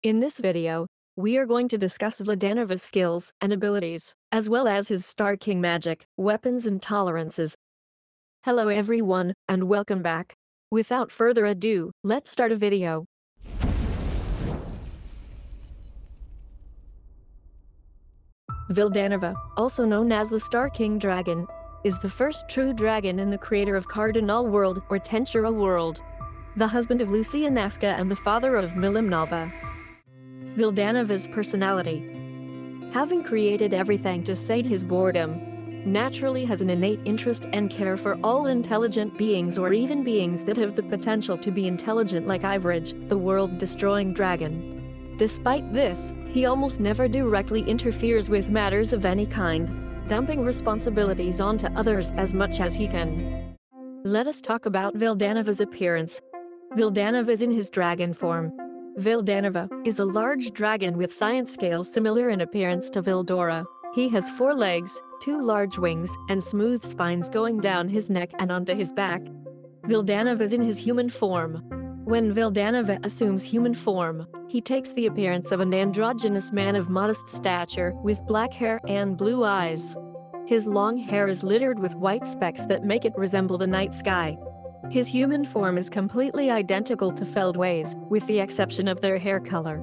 In this video, we are going to discuss Veldanava's skills and abilities, as well as his Star King magic, weapons and tolerances. Hello everyone, and welcome back. Without further ado, let's start a video. Veldanava, also known as the Star King Dragon, is the first true dragon and the creator of Cardinal World or Tensura World, the husband of Lucia Nazca and the father of Veldanava. Veldanava's personality. Having created everything to sate his boredom, naturally has an innate interest and care for all intelligent beings or even beings that have the potential to be intelligent like Ivorage, the world-destroying dragon. Despite this, he almost never directly interferes with matters of any kind, dumping responsibilities onto others as much as he can. Let us talk about Veldanava's appearance. Veldanava is in his dragon form. Veldanava is a large dragon with science scales similar in appearance to Veldora. He has 4 legs, 2 large wings, and smooth spines going down his neck and onto his back. Veldanava is in his human form. When Veldanava assumes human form, he takes the appearance of an androgynous man of modest stature with black hair and blue eyes. His long hair is littered with white specks that make it resemble the night sky. His human form is completely identical to Feldway's, with the exception of their hair color.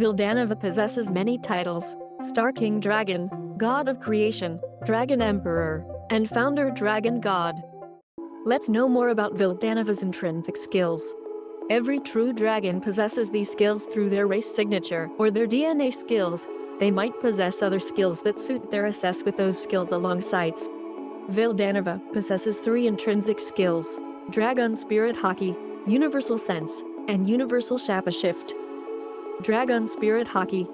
Veldanava possesses many titles: Star King Dragon, God of Creation, Dragon Emperor, and Founder Dragon God. Let's know more about Veldanava's intrinsic skills. Every true dragon possesses these skills through their race signature or their DNA skills. They might possess other skills that suit their assess with those skills alongside. Veldanava possesses 3 intrinsic skills: Dragon Spirit Haki, Universal Sense, and Universal Shape Shift. Dragon Spirit Haki.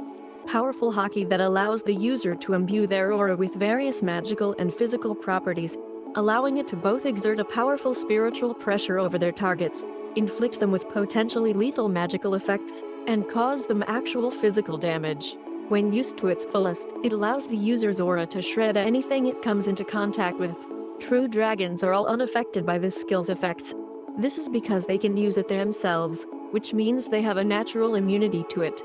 Powerful haki that allows the user to imbue their aura with various magical and physical properties, allowing it to both exert a powerful spiritual pressure over their targets, inflict them with potentially lethal magical effects, and cause them actual physical damage. When used to its fullest, it allows the user's aura to shred anything it comes into contact with. True dragons are all unaffected by this skill's effects. This is because they can use it themselves, which means they have a natural immunity to it.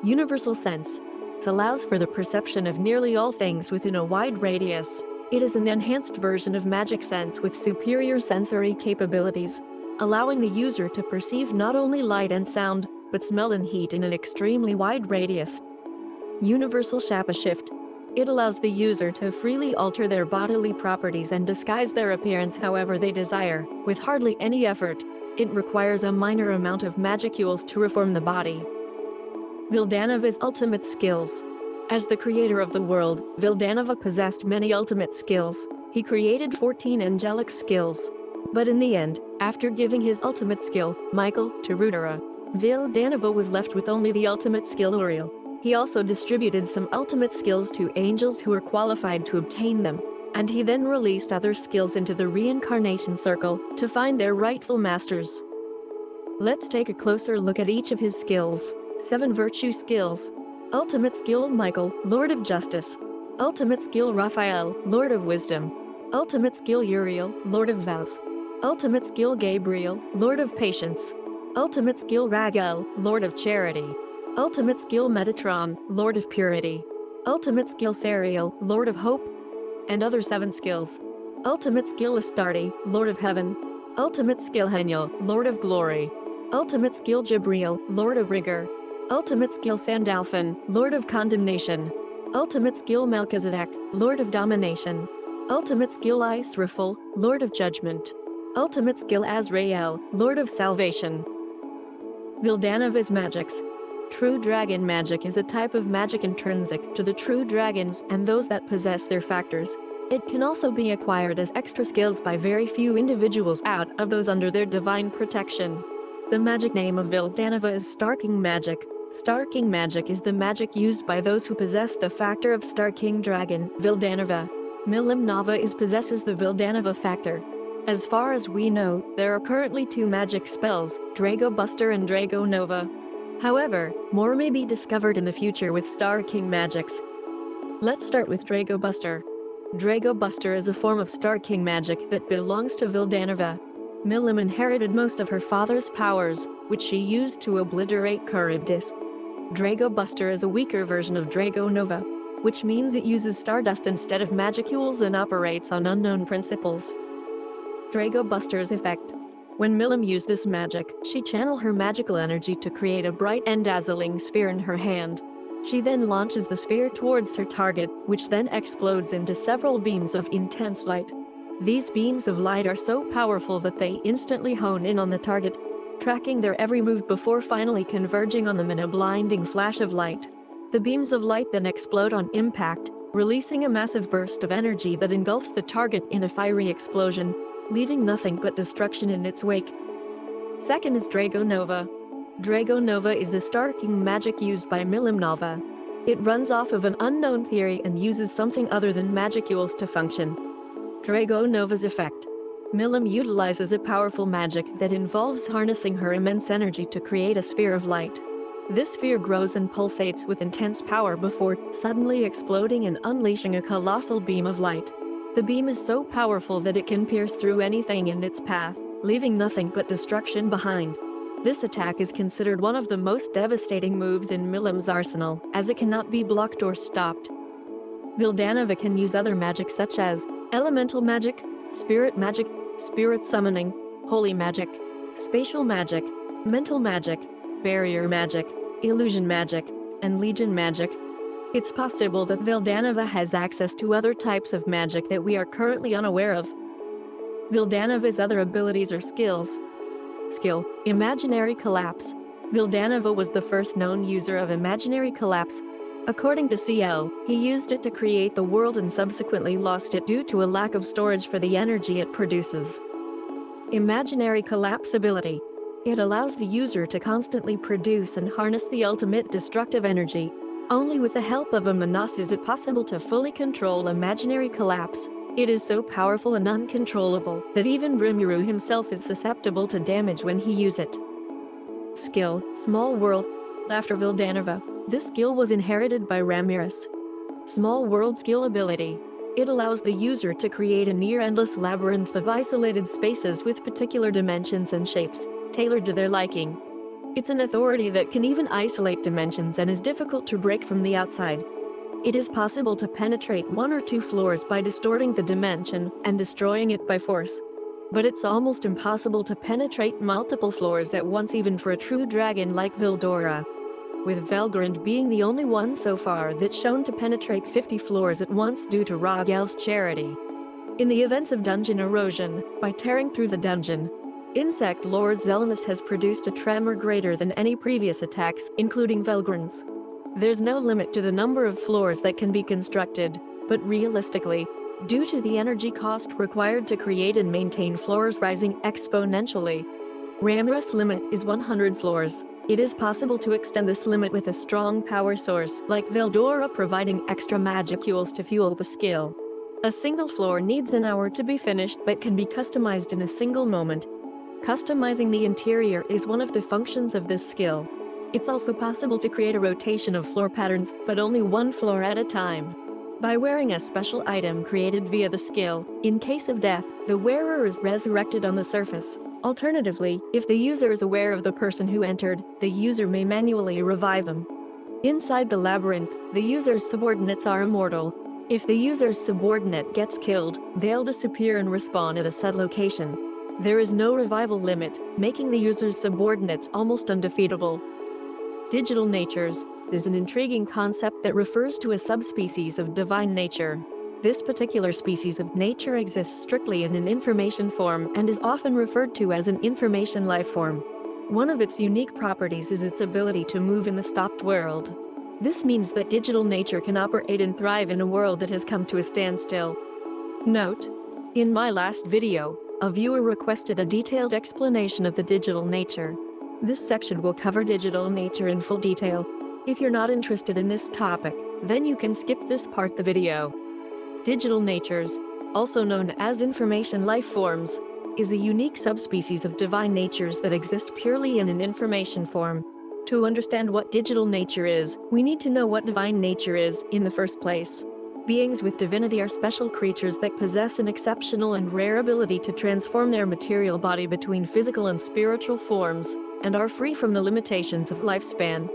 Universal Sense. It allows for the perception of nearly all things within a wide radius. It is an enhanced version of magic sense with superior sensory capabilities, allowing the user to perceive not only light and sound, but smell and heat in an extremely wide radius. Universal Shape Shift. It allows the user to freely alter their bodily properties and disguise their appearance however they desire, with hardly any effort. It requires a minor amount of magicules to reform the body. Veldanava's ultimate skills. As the creator of the world, Veldanava possessed many ultimate skills. He created 14 angelic skills. But in the end, after giving his ultimate skill, Michael, to Shitara, Veldanava was left with only the ultimate skill Uriel. He also distributed some ultimate skills to angels who were qualified to obtain them, and he then released other skills into the reincarnation circle to find their rightful masters. Let's take a closer look at each of his skills. 7 virtue skills. Ultimate skill Michael, Lord of Justice. Ultimate skill Raphael, Lord of Wisdom. Ultimate skill Uriel, Lord of Vows. Ultimate skill Gabriel, Lord of Patience. Ultimate skill Raguel, Lord of Charity. Ultimate skill Metatron, Lord of Purity. Ultimate skill Sariel, Lord of Hope. And other 7 skills. Ultimate skill Astarte, Lord of Heaven. Ultimate skill Heniel, Lord of Glory. Ultimate skill Jabriel, Lord of Rigor. Ultimate skill Sandalphon, Lord of Condemnation. Ultimate skill Melchizedek, Lord of Domination. Ultimate skill Israfel, Lord of Judgment. Ultimate skill Azrael, Lord of Salvation. Veldanava's magics. True dragon magic is a type of magic intrinsic to the true dragons and those that possess their factors. It can also be acquired as extra skills by very few individuals out of those under their divine protection. The magic name of Veldanava is Star King magic. Star King magic is the magic used by those who possess the factor of Star King Dragon, Veldanava. Veldanava possesses the Veldanava factor. As far as we know, there are currently 2 magic spells, Drago Buster and Drago Nova. However, more may be discovered in the future with Star King magics. Let's start with Drago Buster. Drago Buster is a form of Star King magic that belongs to Veldanava. Milim inherited most of her father's powers, which she used to obliterate Charybdis, Drago Buster is a weaker version of Drago Nova, which means it uses stardust instead of magicules and operates on unknown principles. Drago Buster's effect. When Milim used this magic, she channeled her magical energy to create a bright and dazzling sphere in her hand. She then launches the sphere towards her target, which then explodes into several beams of intense light. These beams of light are so powerful that they instantly hone in on the target, tracking their every move before finally converging on them in a blinding flash of light. The beams of light then explode on impact, releasing a massive burst of energy that engulfs the target in a fiery explosion, leaving nothing but destruction in its wake. Second is Drago Nova. Drago Nova is the Star King magic used by Milim Nava. It runs off of an unknown theory and uses something other than magicules to function. Drago Nova's effect. Milim utilizes a powerful magic that involves harnessing her immense energy to create a sphere of light. This sphere grows and pulsates with intense power before suddenly exploding and unleashing a colossal beam of light. The beam is so powerful that it can pierce through anything in its path, leaving nothing but destruction behind. This attack is considered one of the most devastating moves in Milim's arsenal, as it cannot be blocked or stopped. Veldanava can use other magic such as elemental magic, spirit summoning, holy magic, spatial magic, mental magic, barrier magic, illusion magic, and legion magic. It's possible that Veldanava has access to other types of magic that we are currently unaware of. Veldanava's other abilities or skills. Skill: Imaginary Collapse. Veldanava was the first known user of Imaginary Collapse. According to CL, he used it to create the world and subsequently lost it due to a lack of storage for the energy it produces. Imaginary Collapse ability. It allows the user to constantly produce and harness the ultimate destructive energy. Only with the help of a Manas is it possible to fully control Imaginary Collapse. It is so powerful and uncontrollable that even Rimuru himself is susceptible to damage when he uses it. Skill: Small World. After Veldanava, this skill was inherited by Ramirez. Small World skill ability. It allows the user to create a near-endless labyrinth of isolated spaces with particular dimensions and shapes, tailored to their liking. It's an authority that can even isolate dimensions and is difficult to break from the outside. It is possible to penetrate 1 or 2 floors by distorting the dimension and destroying it by force. But it's almost impossible to penetrate multiple floors at once even for a true dragon like Vildora, with Velgrand being the only one so far that's shown to penetrate 50 floors at once due to Ragel's charity. In the events of dungeon erosion, by tearing through the dungeon, Insect Lord Zelenus has produced a tremor greater than any previous attacks, including Velgrand's. There's no limit to the number of floors that can be constructed, but realistically, due to the energy cost required to create and maintain floors rising exponentially, Ramirez's limit is 100 floors. It is possible to extend this limit with a strong power source like Veldora providing extra magicules to fuel the skill. A single floor needs an hour to be finished but can be customized in a single moment. Customizing the interior is one of the functions of this skill. It's also possible to create a rotation of floor patterns, but only 1 floor at a time. By wearing a special item created via the skill, in case of death, the wearer is resurrected on the surface. Alternatively, if the user is aware of the person who entered, the user may manually revive them. Inside the labyrinth, the user's subordinates are immortal. If the user's subordinate gets killed, they'll disappear and respawn at a set location. There is no revival limit, making the user's subordinates almost undefeatable. Digital natures is an intriguing concept that refers to a subspecies of divine nature. This particular species of nature exists strictly in an information form and is often referred to as an information life form. One of its unique properties is its ability to move in the stopped world. This means that digital nature can operate and thrive in a world that has come to a standstill. Note: in my last video, a viewer requested a detailed explanation of the digital nature. This section will cover digital nature in full detail. If you're not interested in this topic, then you can skip this part of the video. Digital natures, also known as information life forms, is a unique subspecies of divine natures that exist purely in an information form. To understand what digital nature is, we need to know what divine nature is in the first place. Beings with divinity are special creatures that possess an exceptional and rare ability to transform their material body between physical and spiritual forms, and are free from the limitations of lifespan.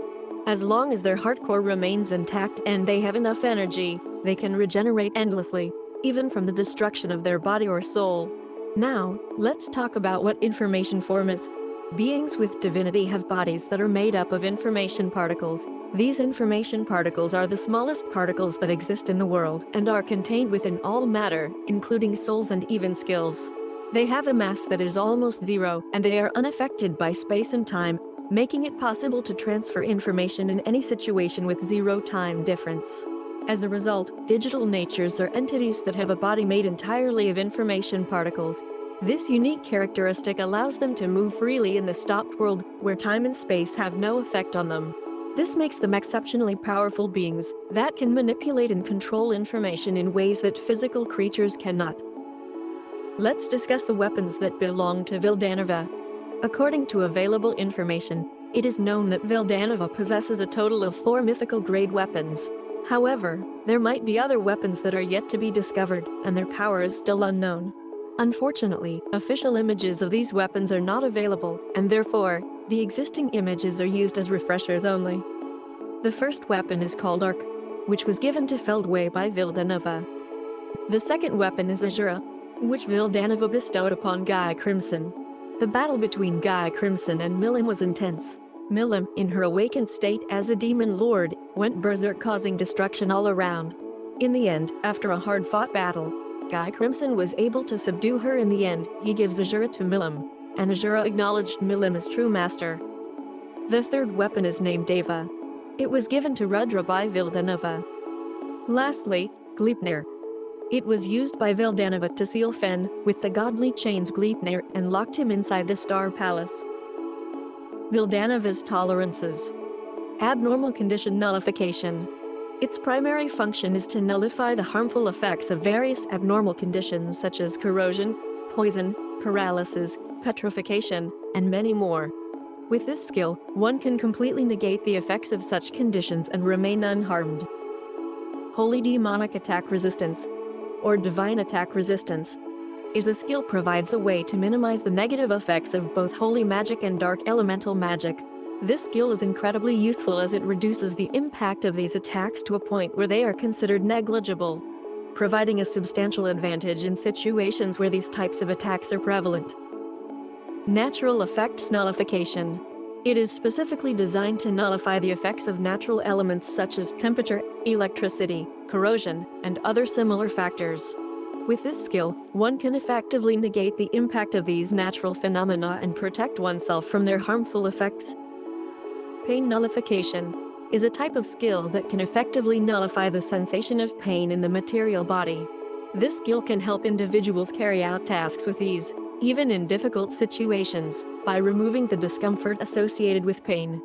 As long as their heart core remains intact and they have enough energy, they can regenerate endlessly, even from the destruction of their body or soul. Now, let's talk about what information form is. Beings with divinity have bodies that are made up of information particles. These information particles are the smallest particles that exist in the world and are contained within all matter, including souls and even skills. They have a mass that is almost zero, and they are unaffected by space and time, making it possible to transfer information in any situation with zero time difference. As a result, digital natures are entities that have a body made entirely of information particles. This unique characteristic allows them to move freely in the stopped world, where time and space have no effect on them. This makes them exceptionally powerful beings that can manipulate and control information in ways that physical creatures cannot. Let's discuss the weapons that belong to Veldanava. According to available information, it is known that Veldanava possesses a total of 4 mythical grade weapons. However, there might be other weapons that are yet to be discovered, and their power is still unknown. Unfortunately, official images of these weapons are not available, and therefore, the existing images are used as refreshers only. The first weapon is called Arc, which was given to Feldway by Veldanava. The second weapon is Azura, which Veldanava bestowed upon Gaia Crimson. The battle between Gaia Crimson and Milim was intense. Milim, in her awakened state as a demon lord, went berserk, causing destruction all around. In the end, after a hard-fought battle, Gaia Crimson was able to subdue her. In the end, he gives Azura to Milim, and Azura acknowledged Milim as true master. The third weapon is named Deva. It was given to Rudra by Veldanava. Lastly, Gleipnir. It was used by Veldanava to seal Fen with the godly chains Gleipnir and locked him inside the Star Palace. Veldanava's tolerances. Abnormal condition nullification. Its primary function is to nullify the harmful effects of various abnormal conditions such as corrosion, poison, paralysis, petrification, and many more. With this skill, one can completely negate the effects of such conditions and remain unharmed. Holy Demonic Attack Resistance, or Divine Attack Resistance, is a skill provides a way to minimize the negative effects of both holy magic and dark elemental magic. This skill is incredibly useful as it reduces the impact of these attacks to a point where they are considered negligible, providing a substantial advantage in situations where these types of attacks are prevalent. Natural Effects Nullification. It is specifically designed to nullify the effects of natural elements such as temperature, electricity, corrosion, and other similar factors. With this skill, one can effectively negate the impact of these natural phenomena and protect oneself from their harmful effects. Pain Nullification is a type of skill that can effectively nullify the sensation of pain in the material body. This skill can help individuals carry out tasks with ease, even in difficult situations, by removing the discomfort associated with pain.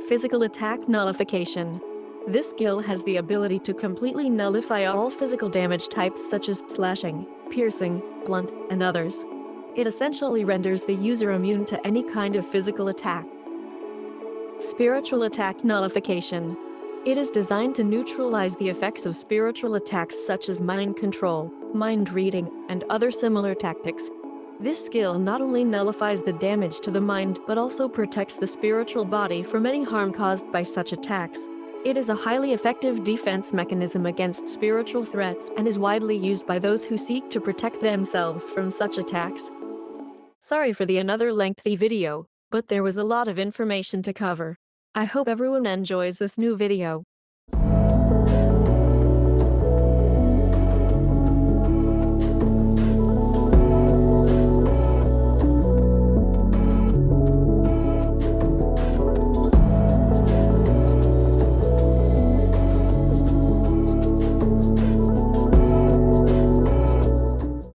Physical Attack Nullification. This skill has the ability to completely nullify all physical damage types such as slashing, piercing, blunt, and others. It essentially renders the user immune to any kind of physical attack. Spiritual Attack Nullification. It is designed to neutralize the effects of spiritual attacks such as mind control, mind reading, and other similar tactics. This skill not only nullifies the damage to the mind but also protects the spiritual body from any harm caused by such attacks. It is a highly effective defense mechanism against spiritual threats and is widely used by those who seek to protect themselves from such attacks. Sorry for the another lengthy video, but there was a lot of information to cover. I hope everyone enjoys this new video.